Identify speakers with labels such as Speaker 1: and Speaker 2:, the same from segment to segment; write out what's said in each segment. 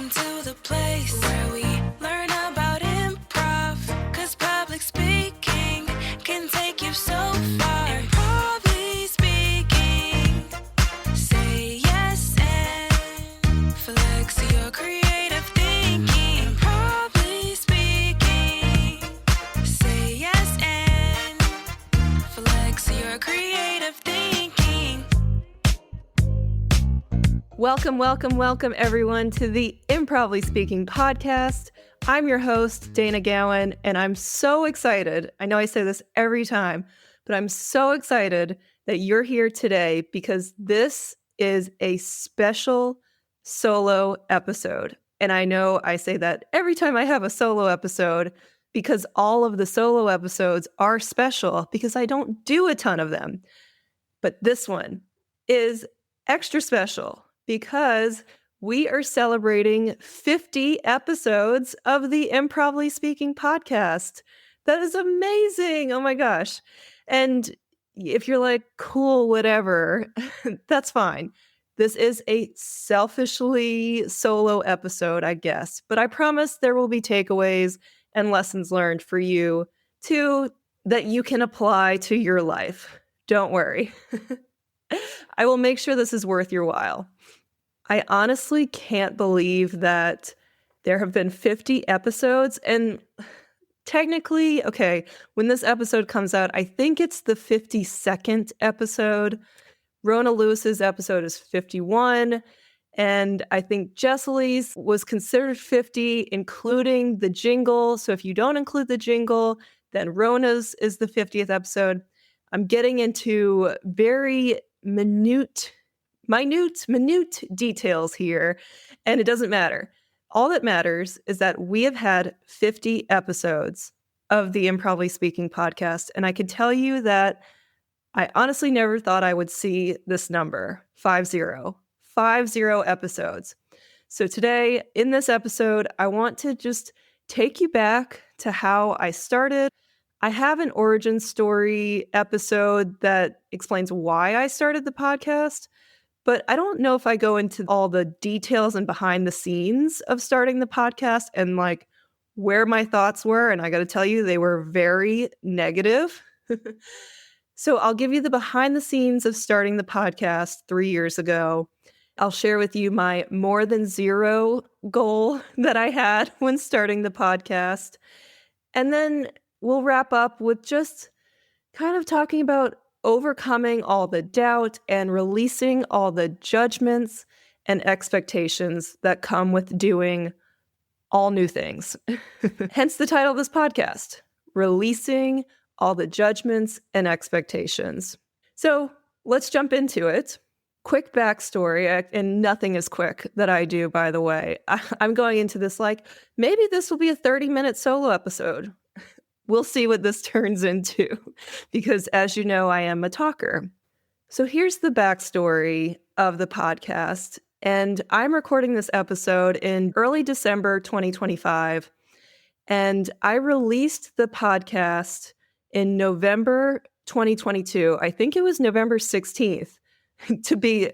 Speaker 1: Welcome to the place where we learn about improv, 'cause public speaking can take you so far. Improv speaking, say yes and flex your creative thinking. Improv speaking, say yes and flex your creative thinking.
Speaker 2: Welcome, everyone, to the Improvly Speaking podcast. I'm your host, Dayna Gowan, and I'm so excited. I know I say this every time, but I'm so excited that you're here today because this is a special solo episode. And I know I say that every time I have a solo episode because all of the solo episodes are special because I don't do a ton of them. But this one is extra special because we are celebrating 50 episodes of the Improvly Speaking podcast. That is amazing. Oh my gosh. And if you're like, cool, whatever, that's fine. This is a selfishly solo episode, I guess. But I promise there will be takeaways and lessons learned for you too that you can apply to your life. Don't worry. I will make sure this is worth your while. I honestly can't believe that there have been 50 episodes, and technically, okay, when this episode comes out, I think it's the 52nd episode. Rona Lewis's episode is 51, and I think Jesselie's was considered 50, including the jingle. So if you don't include the jingle, then Rona's is the 50th episode. I'm getting into very minute details here, and it doesn't matter. All that matters is that we have had 50 episodes of the Improvly Speaking podcast, and I can tell you that I honestly never thought I would see this number, 50 episodes. So today, in this episode, I want to just take you back to how I started. I have an origin story episode that explains why I started the podcast, but I don't know if I go into all the details and behind the scenes of starting the podcast and like where my thoughts were. And I got to tell you, they were very negative. So I'll give you the behind the scenes of starting the podcast 3 years ago. I'll share with you my more than zero goal that I had when starting the podcast. And then we'll wrap up with just kind of talking about overcoming all the doubt and releasing all the judgments and expectations that come with doing all new things. Hence the title of this podcast, Releasing All the Judgments and Expectations. So let's jump into it. Quick backstory, and nothing is quick that I do, by the way. I'm going into this like, maybe this will be a 30-minute solo episode. We'll see what this turns into, because as you know, I am a talker. So here's the backstory of the podcast, and I'm recording this episode in early December 2025, and I released the podcast in November 2022. I think it was November 16th, to be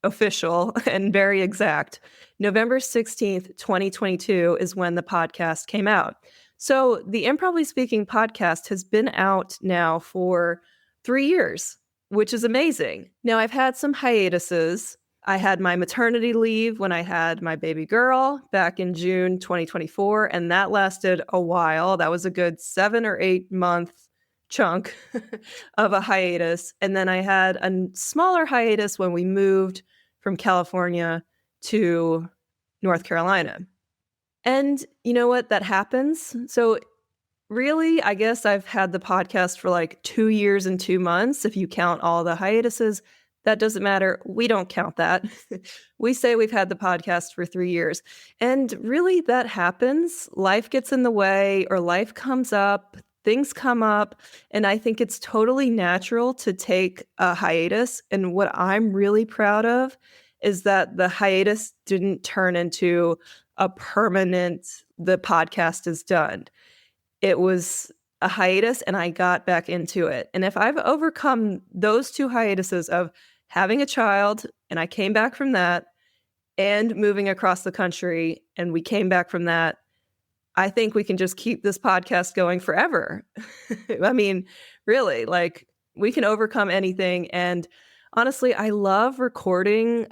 Speaker 2: official and very exact. November 16th, 2022 is when the podcast came out. So the Improvly Speaking podcast has been out now for 3 years, which is amazing. Now, I've had some hiatuses. I had my maternity leave when I had my baby girl back in June 2024, and that lasted a while. That was a good 7 or 8 month chunk of a hiatus. And then I had a smaller hiatus when we moved from California to North Carolina. And you know what? That happens. So really, I guess I've had the podcast for like 2 years and 2 months. If you count all the hiatuses, that doesn't matter. We don't count that. We say we've had the podcast for 3 years. And really, that happens. Life gets in the way, or life comes up, things come up. And I think it's totally natural to take a hiatus. And what I'm really proud of is that the hiatus didn't turn into a permanent, the podcast is done. It was a hiatus and I got back into it. And if I've overcome those 2 hiatuses of having a child and I came back from that, and moving across the country, and we came back from that. I think we can just keep this podcast going forever. I mean, really, like, we can overcome anything. And honestly, I love recording.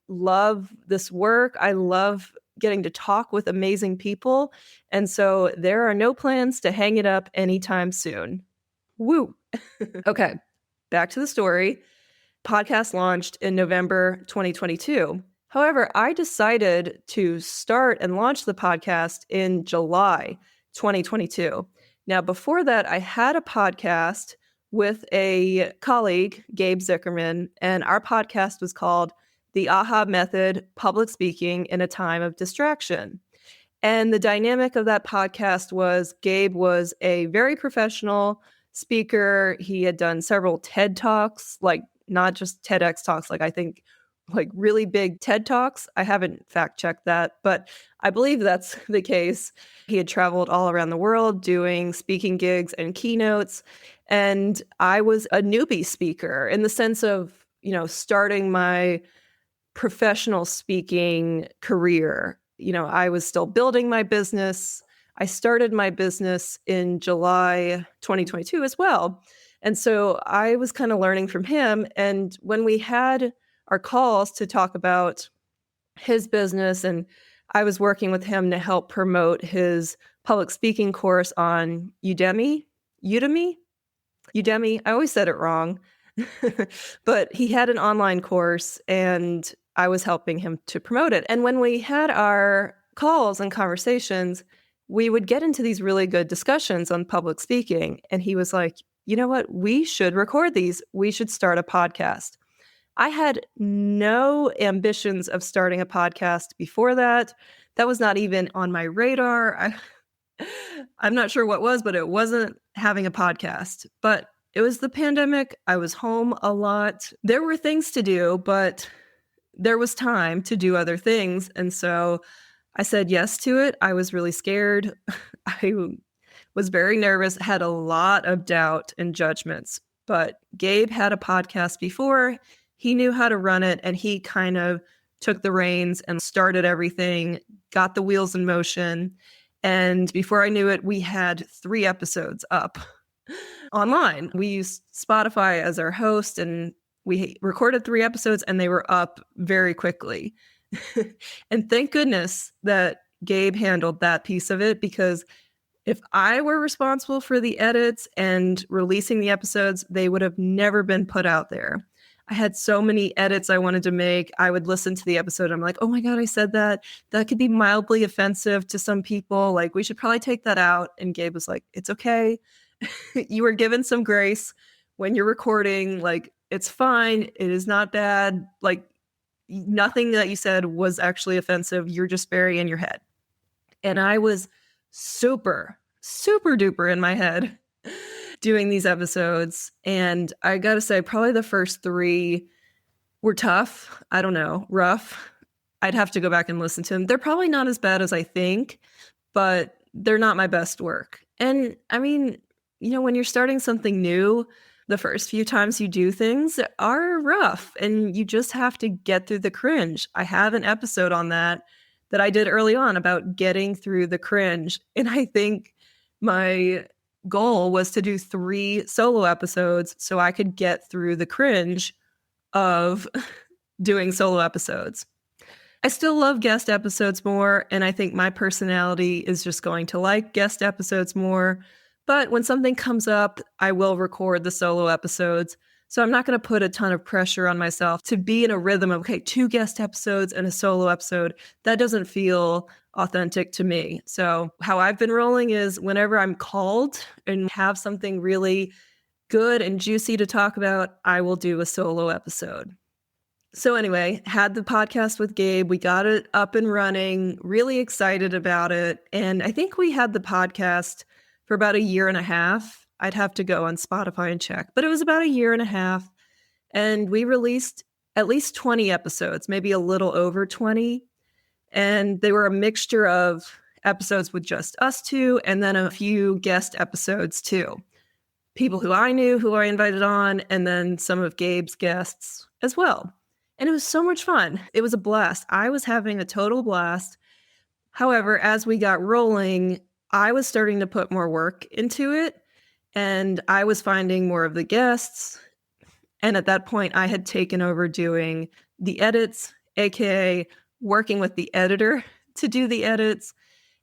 Speaker 2: Love this work. I love getting to talk with amazing people. And so there are no plans to hang it up anytime soon. Woo. Okay, back to the story. Podcast launched in November 2022. However, I decided to start and launch the podcast in July 2022. Now, before that, I had a podcast with a colleague, Gabe Zickerman, and our podcast was called The AHA Method: Public Speaking in a Time of Distraction. And the dynamic of that podcast was Gabe was a very professional speaker. He had done several TED Talks, like not just TEDx talks, like I think like really big TED Talks. I haven't fact checked that, but I believe that's the case. He had traveled all around the world doing speaking gigs and keynotes. And I was a newbie speaker in the sense of, starting my professional speaking career. I was still building my business. I started my business in July 2022 as well. And so I was kind of learning from him. And when we had our calls to talk about his business, and I was working with him to help promote his public speaking course on Udemy. I always said it wrong. But he had an online course and I was helping him to promote it. And when we had our calls and conversations, we would get into these really good discussions on public speaking. And he was like, you know what? We should record these. We should start a podcast. I had no ambitions of starting a podcast before that. That was not even on my radar. I'm not sure what was, but it wasn't having a podcast. But it was the pandemic. I was home a lot. There were things to do, but there was time to do other things. And so I said yes to it. I was really scared. I was very nervous, had a lot of doubt and judgments. But Gabe had a podcast before. He knew how to run it, and he kind of took the reins and started everything, got the wheels in motion. And before I knew it, we had 3 episodes up online. We used Spotify as our host, and we recorded 3 episodes, and they were up very quickly. And thank goodness that Gabe handled that piece of it, because if I were responsible for the edits and releasing the episodes, they would have never been put out there. I had so many edits I wanted to make. I would listen to the episode. I'm like, oh my God, I said that. That could be mildly offensive to some people. Like, we should probably take that out. And Gabe was like, it's okay. You were given some grace when you're recording. Like, it's fine. It is not bad. Like, nothing that you said was actually offensive. You're just very in your head. And I was super duper in my head doing these episodes. And I gotta say, probably the first 3 were tough. I don't know, rough. I'd have to go back and listen to them. They're probably not as bad as I think, but they're not my best work. And I mean, when you're starting something new, the first few times you do things are rough, and you just have to get through the cringe. I have an episode on that I did early on about getting through the cringe. And I think my goal was to do 3 solo episodes so I could get through the cringe of doing solo episodes. I still love guest episodes more, and I think my personality is just going to like guest episodes more. But when something comes up, I will record the solo episodes. So I'm not going to put a ton of pressure on myself to be in a rhythm of, okay, 2 guest episodes and a solo episode. That doesn't feel authentic to me. So how I've been rolling is whenever I'm called and have something really good and juicy to talk about, I will do a solo episode. So anyway, had the podcast with Gabe. We got it up and running, really excited about it. And I think we had the podcast for about 1.5 years. I'd have to go on Spotify and check, but it was about 1.5 years. And we released at least 20 episodes, maybe a little over 20. And they were a mixture of episodes with just us 2, and then a few guest episodes too. People who I knew, who I invited on, and then some of Gabe's guests as well. And it was so much fun. It was a blast. I was having a total blast. However, as we got rolling, I was starting to put more work into it, and I was finding more of the guests. And at that point, I had taken over doing the edits, aka working with the editor to do the edits.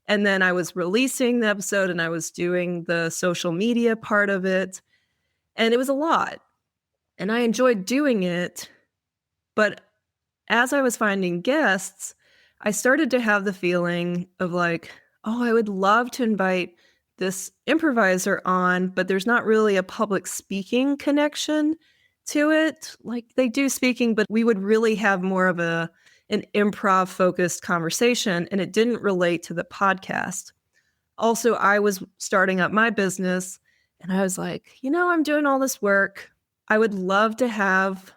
Speaker 2: And then I was releasing the episode and I was doing the social media part of it. And it was a lot. And I enjoyed doing it. But as I was finding guests, I started to have the feeling of like, oh, I would love to invite this improviser on, but there's not really a public speaking connection to it. Like they do speaking, but we would really have more of an improv focused conversation, and it didn't relate to the podcast. Also, I was starting up my business and I was like, I'm doing all this work. I would love to have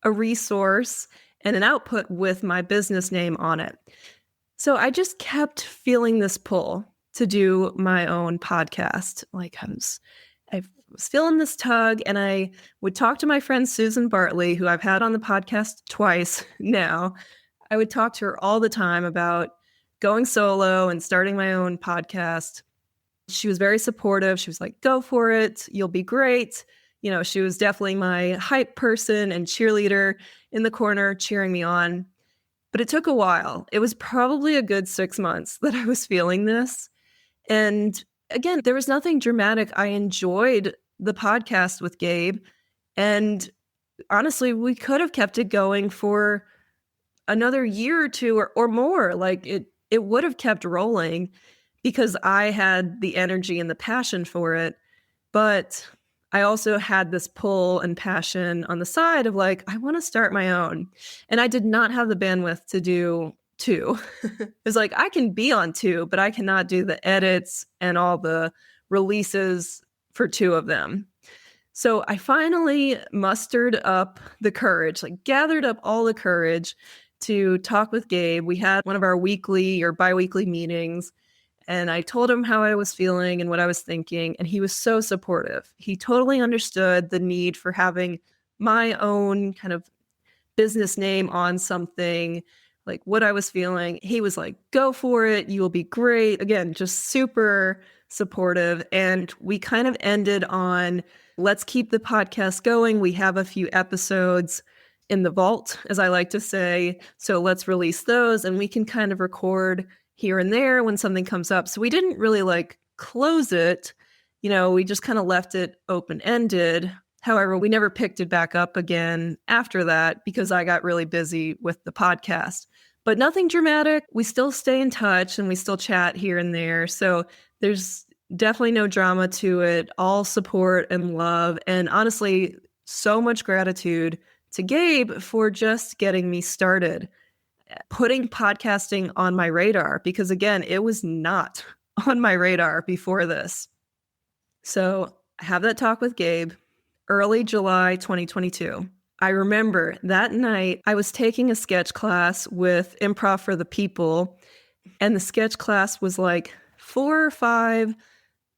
Speaker 2: a resource and an output with my business name on it. So I just kept feeling this pull to do my own podcast. Like I was feeling this tug, and I would talk to my friend Susan Bartley, who I've had on the podcast twice now. I would talk to her all the time about going solo and starting my own podcast. She was very supportive. She was like, go for it. You'll be great. She was definitely my hype person and cheerleader in the corner cheering me on. But it took a while. It was probably a good 6 months that I was feeling this. And again, there was nothing dramatic. I enjoyed the podcast with Gabe. And honestly, we could have kept it going for another year or two or more. Like it would have kept rolling because I had the energy and the passion for it. But I also had this pull and passion on the side of like, I want to start my own. And I did not have the bandwidth to do two. It's like, I can be on two, but I cannot do the edits and all the releases for two of them. So I finally mustered up the courage, like gathered up all the courage to talk with Gabe. We had one of our weekly or biweekly meetings. And I told him how I was feeling and what I was thinking. And he was so supportive. He totally understood the need for having my own kind of business name on something, like what I was feeling. He was like, go for it. You will be great. Again, just super supportive. And we kind of ended on, let's keep the podcast going. We have a few episodes in the vault, as I like to say. So let's release those and we can kind of record here and there when something comes up. So we didn't really like close it. We just kind of left it open-ended. However, we never picked it back up again after that because I got really busy with the podcast. But nothing dramatic. We still stay in touch and we still chat here and there. So there's definitely no drama to it. All support and love. And honestly, so much gratitude to Gabe for just getting me started, putting podcasting on my radar, because again, it was not on my radar before this. So I have that talk with Gabe, early July 2022. I remember that night I was taking a sketch class with Improv for the People, and the sketch class was like 4 or 5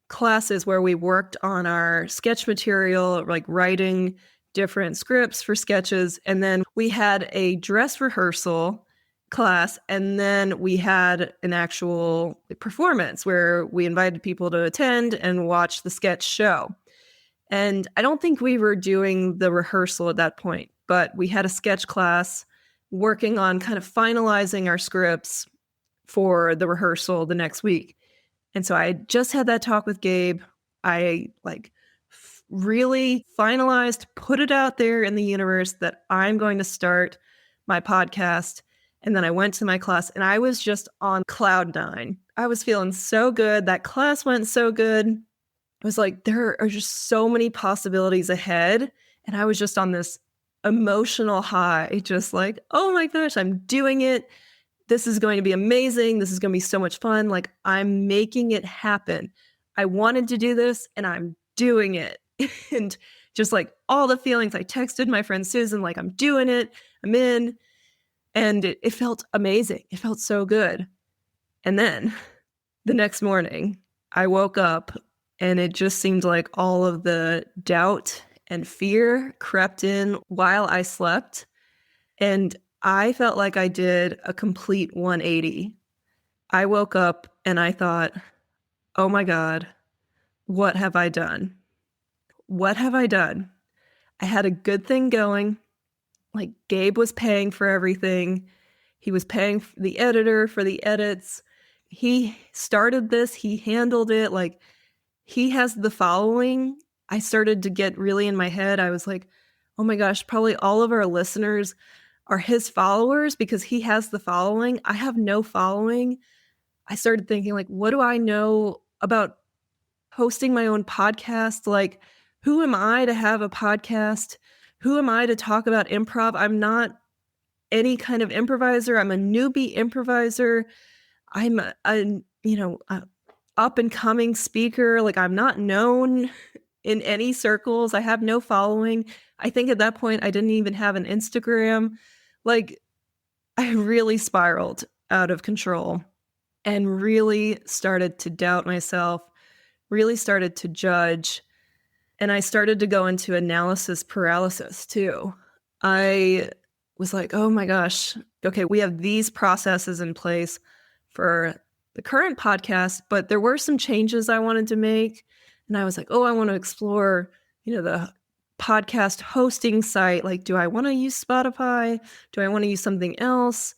Speaker 2: classes where we worked on our sketch material, like writing different scripts for sketches. And then we had a dress rehearsal class, and then we had an actual performance where we invited people to attend and watch the sketch show. And I don't think we were doing the rehearsal at that point, but we had a sketch class working on kind of finalizing our scripts for the rehearsal the next week. And so I just had that talk with Gabe. I really finalized, put it out there in the universe that I'm going to start my podcast. And then I went to my class and I was just on cloud 9. I was feeling so good. That class went so good. I was like, there are just so many possibilities ahead. And I was just on this emotional high, just like, oh my gosh, I'm doing it. This is going to be amazing. This is going to be so much fun. Like, I'm making it happen. I wanted to do this and I'm doing it. And just like all the feelings, I texted my friend Susan, like, I'm doing it. I'm in. And it felt amazing. It felt so good. And then the next morning, I woke up and it just seemed like all of the doubt and fear crept in while I slept. And I felt like I did a complete 180. I woke up and I thought, oh my God, what have I done? What have I done? I had a good thing going. Like Gabe was paying for everything. He was paying the editor for the edits. He started this, he handled it. Like he has the following. I started to get really in my head. I was like, oh my gosh, probably all of our listeners are his followers because he has the following. I have no following. I started thinking, like, what do I know about hosting my own podcast? Like, who am I to have a podcast? Who am I to talk about improv? I'm not any kind of improviser. I'm a newbie improviser. I'm a up and coming speaker. Like, I'm not known in any circles. I have no following. I think at that point I didn't even have an Instagram. Like, I really spiraled out of control and really started to doubt myself, really started to judge. And I started to go into analysis paralysis too. I was like, oh my gosh, okay, we have these processes in place for the current podcast, but there were some changes I wanted to make. And I was like, oh, I want to explore, the podcast hosting site. Like, do I want to use Spotify? Do I want to use something else?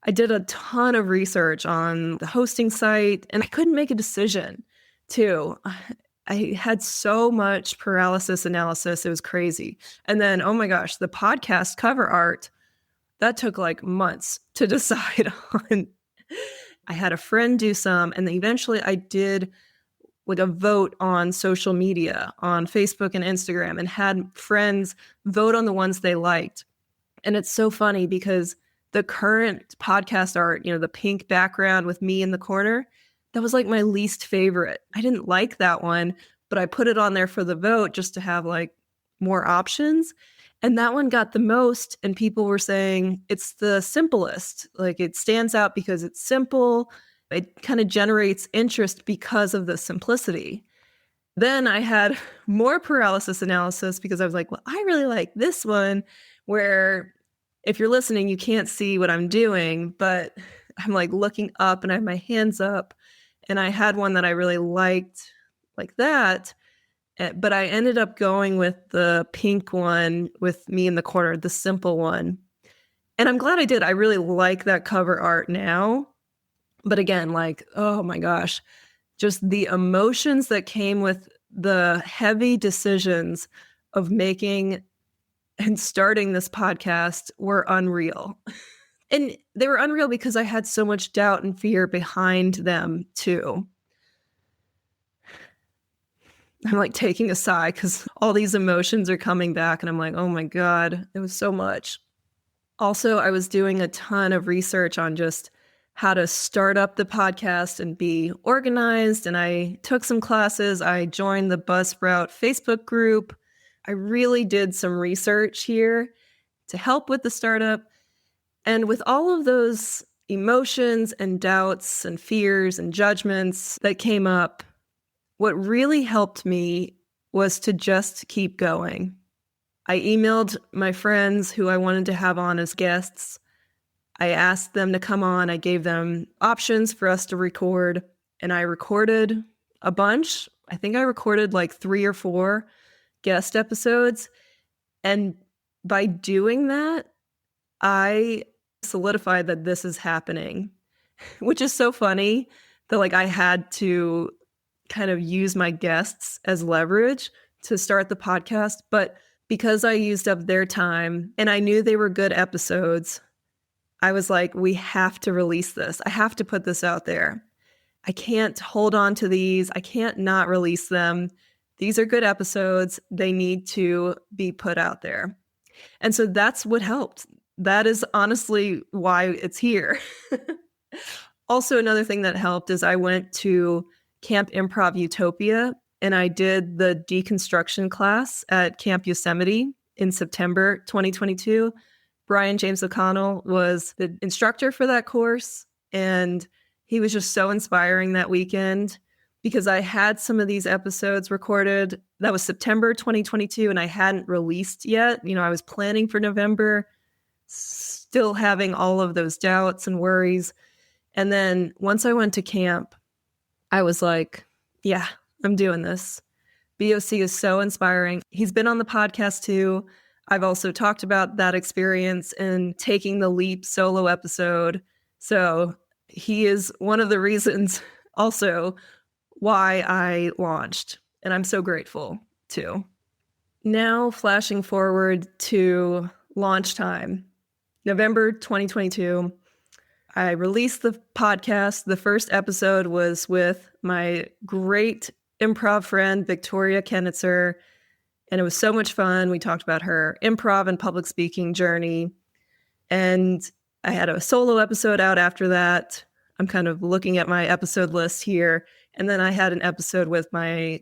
Speaker 2: I did a ton of research on the hosting site and I couldn't make a decision too. I had so much paralysis analysis. It was crazy. And then, oh my gosh, the podcast cover art, that took like months to decide on. I had a friend do some, and then eventually I did like a vote on social media, on Facebook and Instagram, and had friends vote on the ones they liked. And it's so funny because the current podcast art, the pink background with me in the corner, that was like my least favorite. I didn't like that one, but I put it on there for the vote just to have like more options. And that one got the most, and people were saying it's the simplest. Like it stands out because it's simple. It kind of generates interest because of the simplicity. Then I had more paralysis analysis because I was like, well, I really like this one where if you're listening, you can't see what I'm doing, but I'm like looking up and I have my hands up. And I had one that I really liked like that. But I ended up going with the pink one with me in the corner, the simple one. And I'm glad I did. I really like that cover art now. But again, like, oh my gosh, just the emotions that came with the heavy decisions of making and starting this podcast were unreal. And they were unreal because I had so much doubt and fear behind them too. I'm like taking a sigh because all these emotions are coming back and I'm like, oh my God, it was so much. Also, I was doing a ton of research on just how to start up the podcast and be organized. And I took some classes. I joined the Buzzsprout Facebook group. I really did some research here to help with the startup. And with all of those emotions and doubts and fears and judgments that came up, what really helped me was to just keep going. I emailed my friends who I wanted to have on as guests. I asked them to come on. I gave them options for us to record, and I recorded a bunch. I think I recorded like 3 or 4 guest episodes. And by doing that, I solidified that this is happening, which is so funny that like I had to kind of use my guests as leverage to start the podcast. But because I used up their time and I knew they were good episodes, I was like, we have to release this. I have to put this out there. I can't hold on to these. I can't not release them. These are good episodes. They need to be put out there. And so that's what helped. That is honestly why it's here. Also, another thing that helped is I went to Camp Improv Utopia and I did the deconstruction class at Camp Yosemite in September 2022. Brian James O'Connell was the instructor for that course, and he was just so inspiring that weekend because I had some of these episodes recorded. That was September 2022, and I hadn't released yet. I was planning for November, still having all of those doubts and worries. And then once I went to camp, I was like, yeah, I'm doing this. BOC is so inspiring. He's been on the podcast too. I've also talked about that experience in taking the leap solo episode. So he is one of the reasons also why I launched. And I'm so grateful too. Now, flashing forward to launch time, November 2022. I released the podcast. The first episode was with my great improv friend, Victoria Kennitzer, and it was so much fun. We talked about her improv and public speaking journey. And I had a solo episode out after that. I'm kind of looking at my episode list here. And then I had an episode with my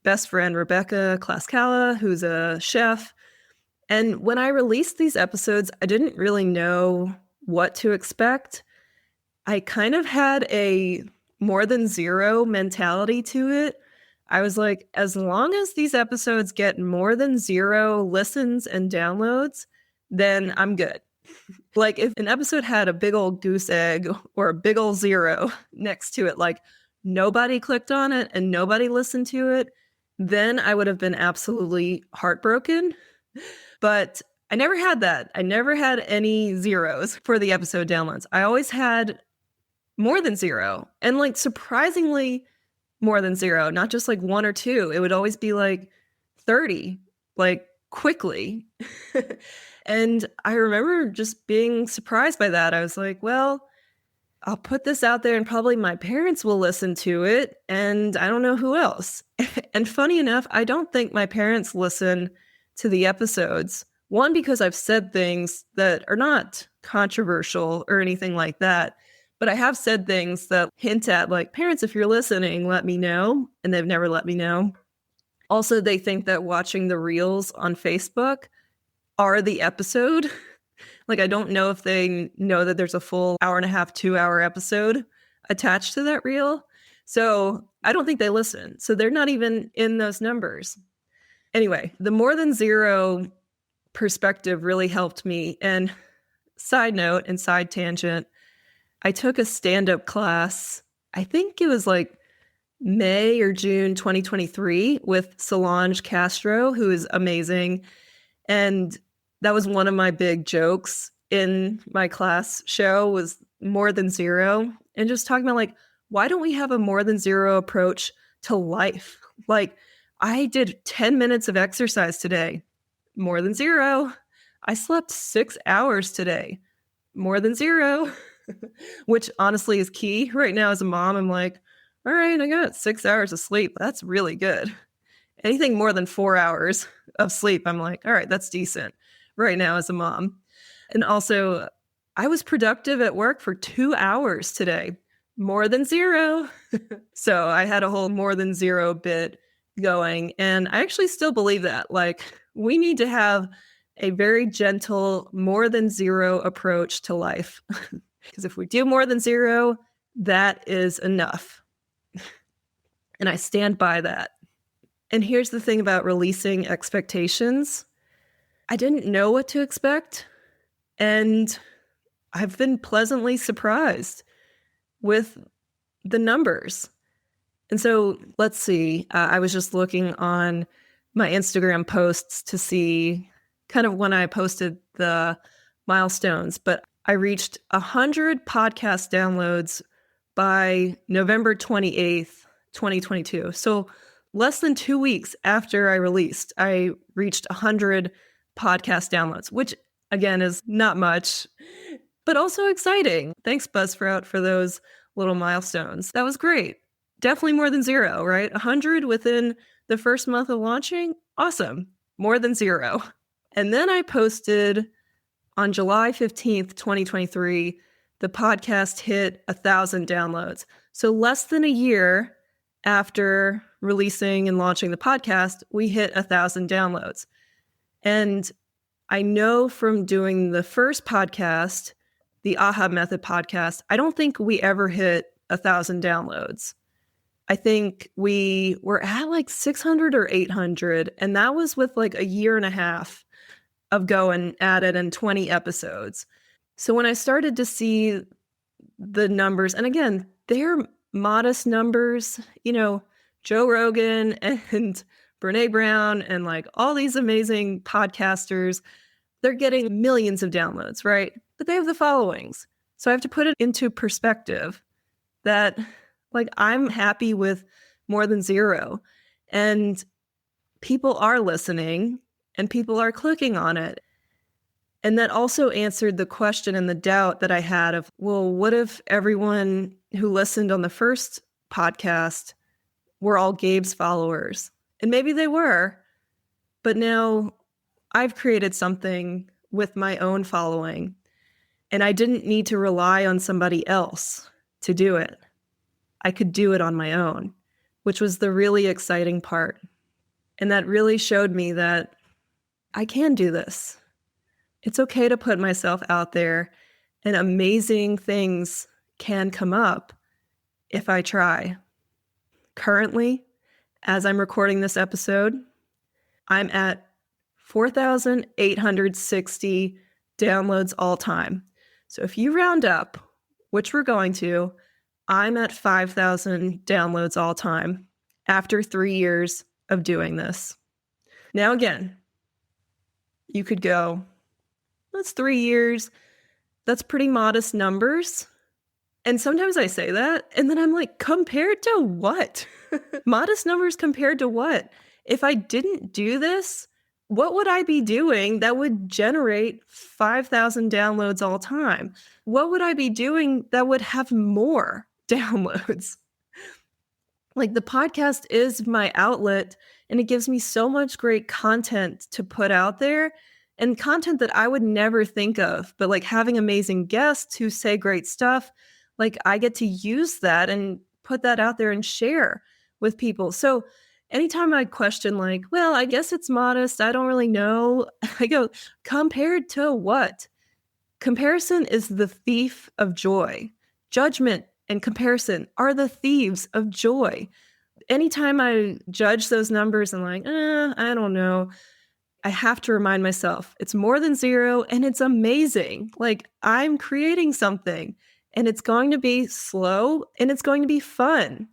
Speaker 2: best friend, Rebecca Klaskala, who's a chef. And when I released these episodes, I didn't really know what to expect. I kind of had a more than zero mentality to it. I was like, as long as these episodes get more than 0 listens and downloads, then I'm good. Like if an episode had a big old goose egg or a big old 0 next to it, like nobody clicked on it and nobody listened to it, then I would have been absolutely heartbroken. But I never had that. I never had any zeros for the episode downloads. I always had more than 0. And like surprisingly more than 0, not just like 1 or 2. It would always be like 30, like quickly. And I remember just being surprised by that. I was like, well, I'll put this out there and probably my parents will listen to it. And I don't know who else. And funny enough, I don't think my parents listen to the episodes. One, because I've said things that are not controversial or anything like that. But I have said things that hint at, like, parents, if you're listening, let me know. And they've never let me know. Also, they think that watching the reels on Facebook are the episode. Like, I don't know if they know that there's a full 1.5 to 2-hour episode attached to that reel. So I don't think they listen. So they're not even in those numbers. Anyway, the more than 0 perspective really helped me. And side note and side tangent, I took a stand-up class, I think it was like May or June 2023 with Solange Castro, who is amazing. And that was one of my big jokes in my class show was more than 0. And just talking about like, why don't we have a more than 0 approach to life? Like I did 10 minutes of exercise today, more than 0. I slept 6 hours today, more than 0. Which honestly is key right now as a mom. I'm like, all right, I got 6 hours of sleep. That's really good. Anything more than 4 hours of sleep, I'm like, all right, that's decent right now as a mom. And also, I was productive at work for 2 hours today, more than 0. So I had a whole more than 0 bit going. And I actually still believe that. Like, we need to have a very gentle, more than 0 approach to life. Because if we do more than 0, that is enough. And I stand by that. And here's the thing about releasing expectations. I didn't know what to expect. And I've been pleasantly surprised with the numbers. And so let's see. I was just looking on my Instagram posts to see kind of when I posted the milestones, but I reached 100 podcast downloads by November 28th, 2022. So less than 2 weeks after I released, I reached 100 podcast downloads, which again is not much, but also exciting. Thanks, Buzzsprout, for those little milestones. That was great. Definitely more than 0, right? 100 within the first month of launching. Awesome. More than 0. And then I posted on July 15th, 2023, the podcast hit 1,000 downloads. So less than a year after releasing and launching the podcast, we hit 1,000 downloads. And I know from doing the first podcast, the AHA Method podcast, I don't think we ever hit 1,000 downloads. I think we were at like 600 or 800, and that was with like a year and a half of Go and added and 20 episodes. So when I started to see the numbers, and again, they're modest numbers, Joe Rogan and Brene Brown and like all these amazing podcasters, they're getting millions of downloads, right? But they have the followings. So I have to put it into perspective that like I'm happy with more than 0. And people are listening and people are clicking on it. And that also answered the question and the doubt that I had of, well, what if everyone who listened on the first podcast were all Gabe's followers? And maybe they were, but now I've created something with my own following, and I didn't need to rely on somebody else to do it. I could do it on my own, which was the really exciting part. And that really showed me that I can do this. It's okay to put myself out there, and amazing things can come up if I try. Currently, as I'm recording this episode, I'm at 4,860 downloads all time. So if you round up, which we're going to, I'm at 5,000 downloads all time after 3 years of doing this. Now again, you could go, that's 3 years. That's pretty modest numbers. And sometimes I say that, and then I'm like, compared to what? Modest numbers compared to what? If I didn't do this, what would I be doing that would generate 5,000 downloads all time? What would I be doing that would have more downloads? Like, the podcast is my outlet, and it gives me so much great content to put out there, and content that I would never think of, but like having amazing guests who say great stuff, like I get to use that and put that out there and share with people. So anytime I question like, well, I guess it's modest, I don't really know, I go, compared to what? Comparison is the thief of joy. Judgment and comparison are the thieves of joy. Anytime I judge those numbers and like, I don't know, I have to remind myself it's more than 0 and it's amazing. Like, I'm creating something, and it's going to be slow and it's going to be fun.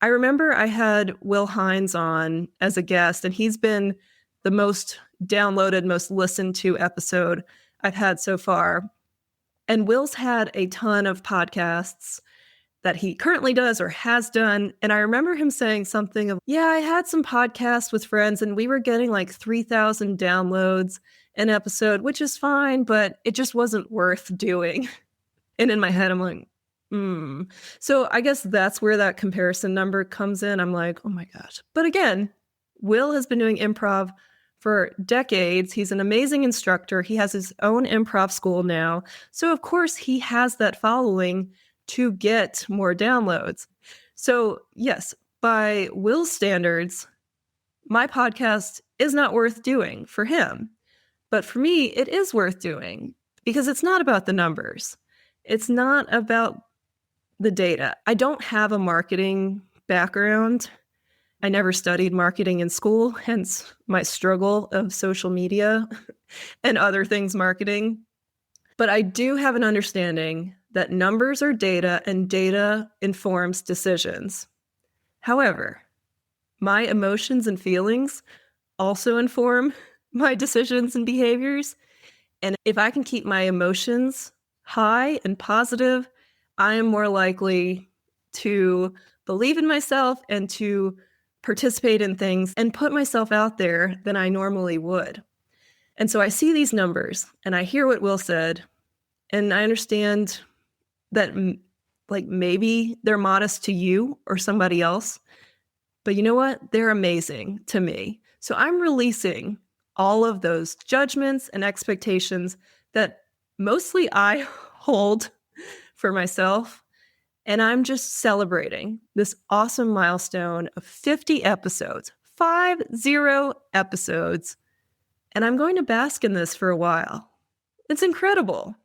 Speaker 2: I remember I had Will Hines on as a guest, and he's been the most downloaded, most listened to episode I've had so far. And Will's had a ton of podcasts that he currently does or has done. And I remember him saying something of, yeah, I had some podcasts with friends and we were getting like 3,000 downloads an episode, which is fine, but it just wasn't worth doing. And in my head, I'm like, So I guess that's where that comparison number comes in. I'm like, oh my gosh. But again, Will has been doing improv for decades. He's an amazing instructor. He has his own improv school now. So of course he has that following to get more downloads. So yes, by Will's standards, my podcast is not worth doing for him. But for me, it is worth doing because it's not about the numbers. It's not about the data. I don't have a marketing background. I never studied marketing in school, hence my struggle of social media and other things marketing. But I do have an understanding that numbers are data and data informs decisions. However, my emotions and feelings also inform my decisions and behaviors. And if I can keep my emotions high and positive, I am more likely to believe in myself and to participate in things and put myself out there than I normally would. And so I see these numbers and I hear what Will said, and I understand that like maybe they're modest to you or somebody else, but you know what? They're amazing to me. So I'm releasing all of those judgments and expectations that mostly I hold for myself. And I'm just celebrating this awesome milestone of 50 episodes, 50 episodes. And I'm going to bask in this for a while. It's incredible.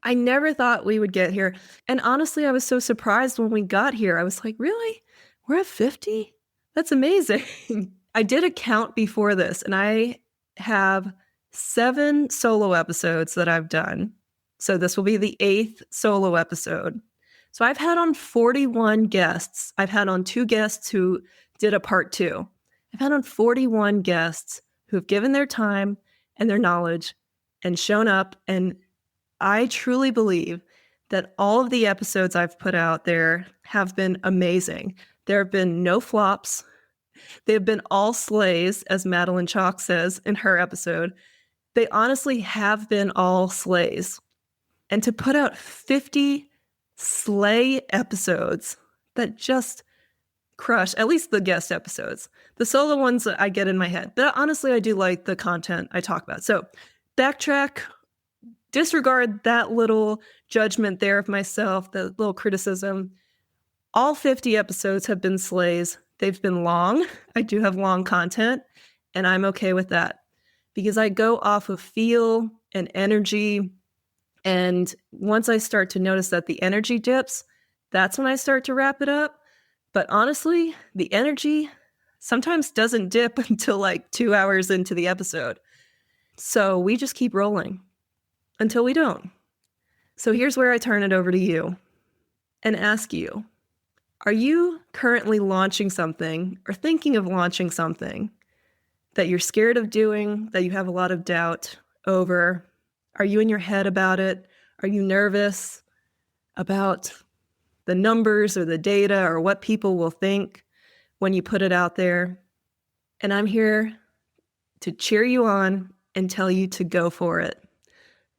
Speaker 2: I never thought we would get here. And honestly, I was so surprised when we got here. I was like, really? We're at 50? That's amazing. I did a count before this, and I have 7 solo episodes that I've done. So this will be the 8th solo episode. So I've had on 41 guests. I've had on 2 guests who did a part 2. I've had on 41 guests who have given their time and their knowledge and shown up. And I truly believe that all of the episodes I've put out there have been amazing. There have been no flops. They have been all slays, as Madeline Chalk says in her episode. They honestly have been all slays. And to put out 50 slay episodes that just crush, at least the guest episodes. The solo ones I get in my head. But honestly, I do like the content I talk about. So backtrack, disregard that little judgment there of myself, the little criticism. All 50 episodes have been slays. They've been long. I do have long content, and I'm okay with that because I go off of feel and energy. And once I start to notice that the energy dips, that's when I start to wrap it up. But honestly, the energy sometimes doesn't dip until like 2 hours into the episode. So we just keep rolling until we don't. So here's where I turn it over to you and ask you, are you currently launching something or thinking of launching something that you're scared of doing, that you have a lot of doubt over? Are you in your head about it? Are you nervous about the numbers or the data or what people will think when you put it out there? And I'm here to cheer you on and tell you to go for it.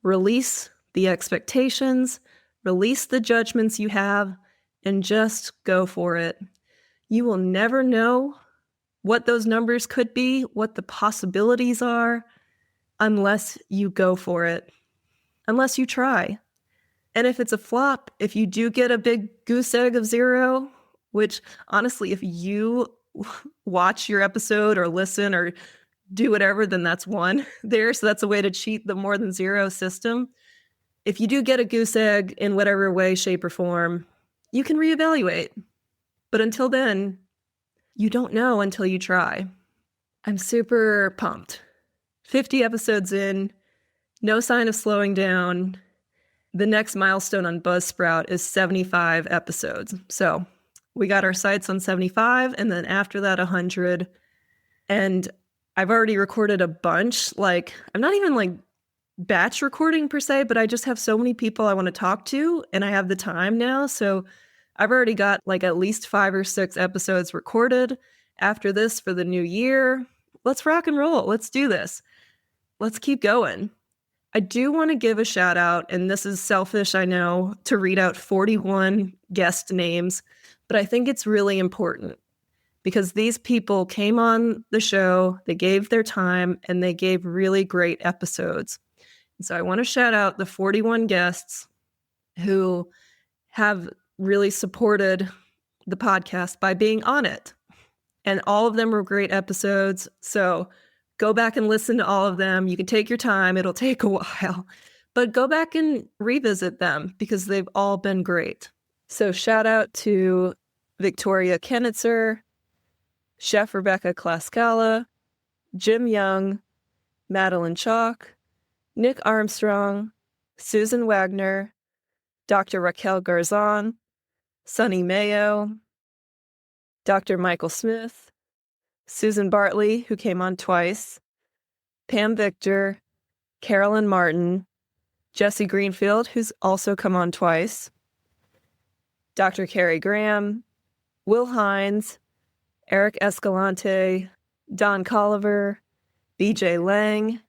Speaker 2: Release the expectations, release the judgments you have, and just go for it. You will never know what those numbers could be, what the possibilities are, unless you go for it, unless you try. And if it's a flop, if you do get a big goose egg of 0, which honestly, if you watch your episode or listen or do whatever, then that's 1 there. So that's a way to cheat the more than 0 system. If you do get a goose egg in whatever way, shape, or form, you can reevaluate. But until then, you don't know until you try. I'm super pumped. 50 episodes in, no sign of slowing down. The next milestone on Buzzsprout is 75 episodes. So we got our sights on 75, and then after that, 100. And I've already recorded a bunch. Like, I'm not even like batch recording per se, but I just have so many people I want to talk to, and I have the time now. So I've already got like at least 5 or 6 episodes recorded after this for the new year. Let's rock and roll. Let's do this. Let's keep going. I do want to give a shout out, and this is selfish, I know, to read out 41 guest names, but I think it's really important because these people came on the show, they gave their time, and they gave really great episodes. And so I want to shout out the 41 guests who have really supported the podcast by being on it. And all of them were great episodes. So go back and listen to all of them. You can take your time. It'll take a while. But go back and revisit them because they've all been great. So shout out to Victoria Kennitzer, Chef Rebecca Klaskala, Jim Young, Madeline Chalk, Nick Armstrong, Susan Wagner, Dr. Raquel Garzon, Sunny Mayo, Dr. Michael Smith, Susan Bartley, who came on twice, Pam Victor, Carolyn Martin, Jesse Greenfield, who's also come on twice, Dr. Carrie Graham, Will Hines, Eric Escalante, Don Colliver, BJ Lang,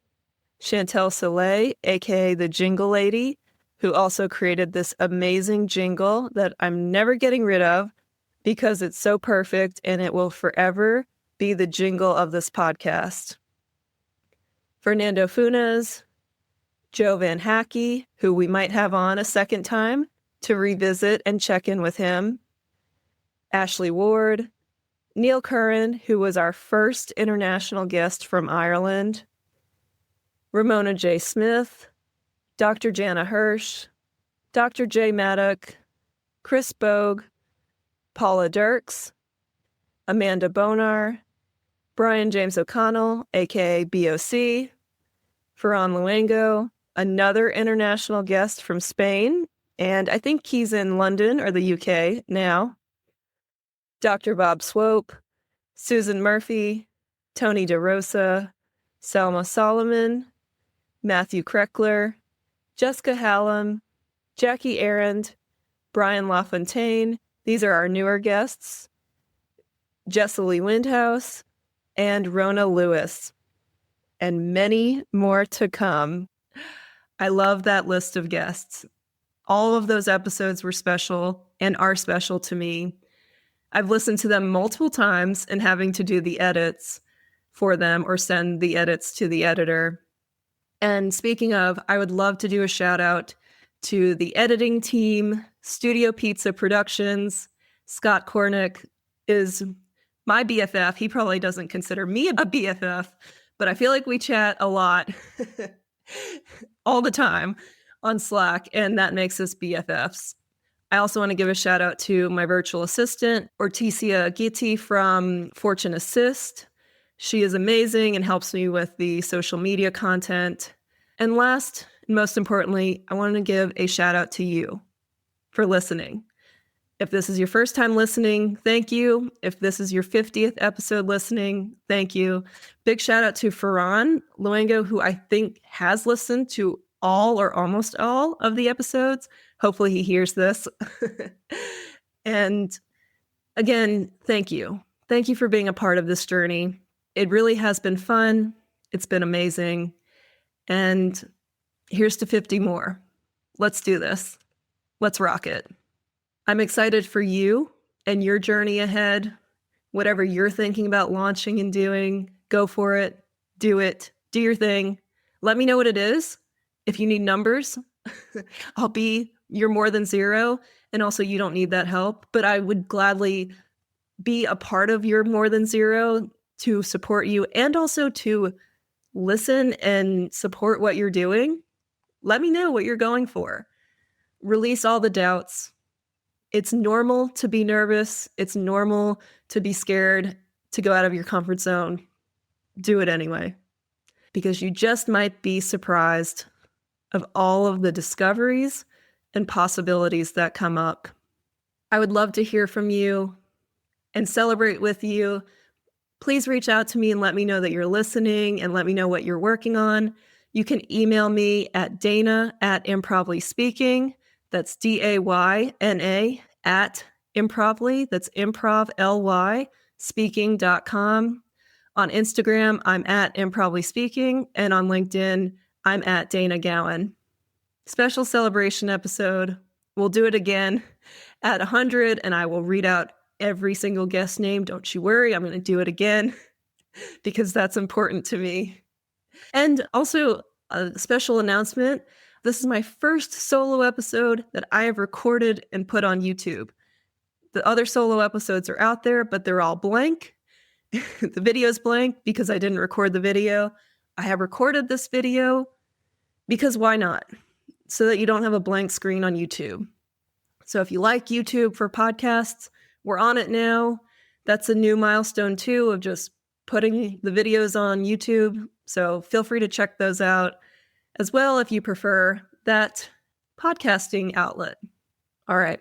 Speaker 2: Chantel Soleil, aka the Jingle Lady, who also created this amazing jingle that I'm never getting rid of because it's so perfect and it will forever be the jingle of this podcast. Fernando Funes, Joe Van Hackey, who we might have on a second time to revisit and check in with him, Ashley Ward, Neil Curran, who was our first international guest from Ireland, Ramona J. Smith, Dr. Jana Hirsch, Dr. J. Maddock, Chris Bogue, Paula Dirks, Amanda Bonar, Brian James O'Connell, aka BOC, Ferran Luengo, another international guest from Spain, and I think he's in London or the UK now. Dr. Bob Swope, Susan Murphy, Tony DeRosa, Selma Solomon, Matthew Kreckler, Jessica Hallam, Jackie Arend, Brian LaFontaine. These are our newer guests. Jessalee Windhouse, and Rona Lewis, and many more to come. I love that list of guests. All of those episodes were special and are special to me. I've listened to them multiple times and having to do the edits for them or send the edits to the editor. And speaking of, I would love to do a shout out to the editing team, Studio Pizza Productions. Scott Cornick is my BFF. He probably doesn't consider me a BFF, but I feel like we chat a lot all the time on Slack, and that makes us BFFs. I also want to give a shout out to my virtual assistant, Orticia Gitti from Fortune Assist. She is amazing and helps me with the social media content. And last, and most importantly, I want to give a shout out to you for listening. If this is your first time listening, thank you. If this is your 50th episode listening, thank you. Big shout out to Ferran Luengo, who I think has listened to all or almost all of the episodes. Hopefully he hears this. And again, thank you. Thank you for being a part of this journey. It really has been fun. It's been amazing. And here's to 50 more. Let's do this. Let's rock it. I'm excited for you and your journey ahead. Whatever you're thinking about launching and doing, go for it. Do your thing. Let me know what it is. If you need numbers, I'll be your more than zero. And also you don't need that help, but I would gladly be a part of your more than zero to support you and also to listen and support what you're doing. Let me know what you're going for. Release all the doubts. It's normal to be nervous. It's normal to be scared, to go out of your comfort zone. Do it anyway, because you just might be surprised of all of the discoveries and possibilities that come up. I would love to hear from you and celebrate with you. Please reach out to me and let me know that you're listening and let me know what you're working on. You can email me at Dayna@improvlyspeaking. That's DAYNA @improvly. That's improvly speaking.com. On Instagram, I'm @improvlyspeaking. And on LinkedIn, I'm @Dayna Gowan. Special celebration episode. We'll do it again at 100, and I will read out every single guest name. Don't you worry, I'm going to do it again because that's important to me. And also, a special announcement. This is my first solo episode that I have recorded and put on YouTube. The other solo episodes are out there, but they're all blank. The video's blank because I didn't record the video. I have recorded this video because why not? So that you don't have a blank screen on YouTube. So if you like YouTube for podcasts, we're on it now. That's a new milestone too of just putting the videos on YouTube. So feel free to check those out as well if you prefer that podcasting outlet. All right.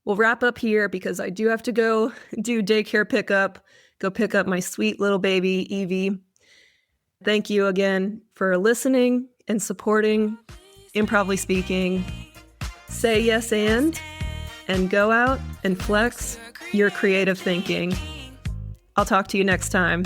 Speaker 2: We'll wrap up here because I do have to go do daycare pickup, go pick up my sweet little baby, Evie. Thank you again for listening and supporting Improvly Speaking. Say yes and go out and flex your creative thinking. I'll talk to you next time.